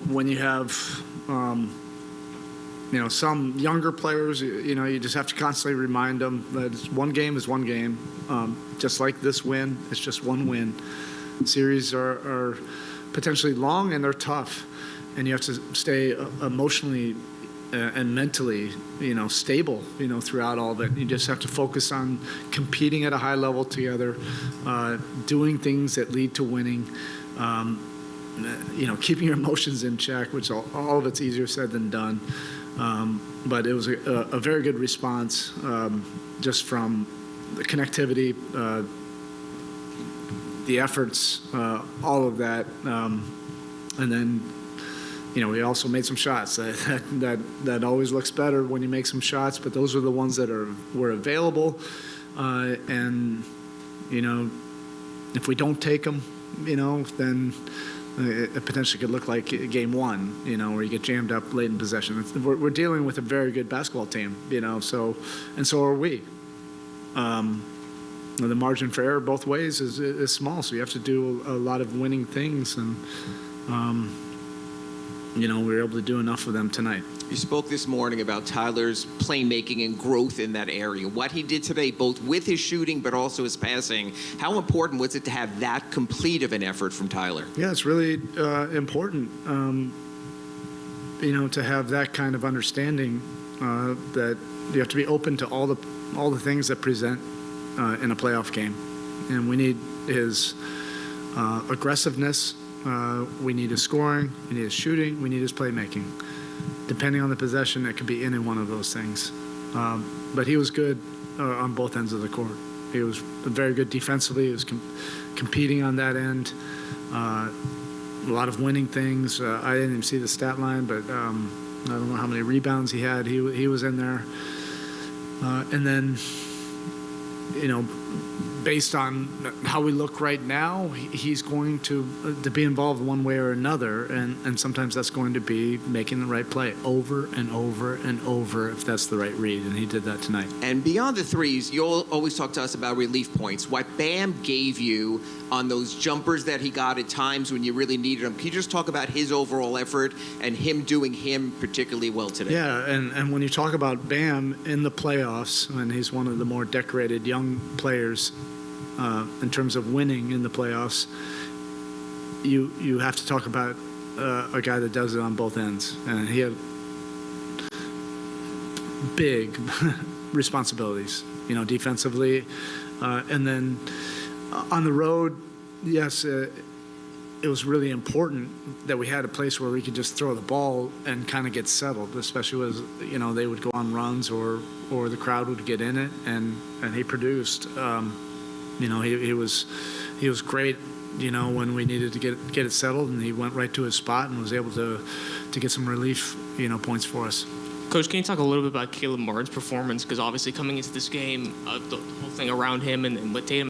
when you have, some younger players, you just have to constantly remind them that one game is one game. Just like this win, it's just one win. Series are potentially long and they're tough, and you have to stay emotionally and mentally, stable, throughout all of it. You just have to focus on competing at a high level together, doing things that lead to winning, keeping your emotions in check, which all of it's easier said than done. But it was a very good response, just from the connectivity, the efforts, all of that, and then. We also made some shots. That always looks better when you make some shots, but those are the ones that were available. And if we don't take them, then it potentially could look like game one, where you get jammed up late in possession. We're dealing with a very good basketball team, so are we. The margin for error both ways is small, so you have to do a lot of winning things, and we were able to do enough of them tonight. You spoke this morning about Tyler's playmaking and growth in that area. What he did today, both with his shooting but also his passing, how important was it to have that complete of an effort from Tyler? Yeah, it's really important, to have that kind of understanding, that you have to be open to all the things that present in a playoff game. And we need his aggressiveness. We need his scoring, we need his shooting, we need his playmaking. Depending on the possession, it could be any one of those things. But he was good on both ends of the court. He was very good defensively. He was competing on that end. A lot of winning things. I didn't even see the stat line, but I don't know how many rebounds he had. He was in there. And then, based on how we look right now, he's going to be involved one way or another, and sometimes that's going to be making the right play over and over and over if that's the right read, and he did that tonight. And beyond the threes, you'll always talk to us about relief points. What Bam gave you on those jumpers that he got at times when you really needed him. Can you just talk about his overall effort and him doing him particularly well today? Yeah, and when you talk about Bam in the playoffs, and he's one of the more decorated young players in terms of winning in the playoffs, you have to talk about a guy that does it on both ends. And he had big responsibilities, defensively. And then on the road, yes, it was really important that we had a place where we could just throw the ball and kind of get settled, especially as, they would go on runs or the crowd would get in it, and he produced. He was great, when we needed to get it settled, and he went right to his spot and was able to get some relief, points for us. Coach, can you talk a little bit about Caleb Martin's performance? Because obviously coming into this game, the whole thing around him and what Tatum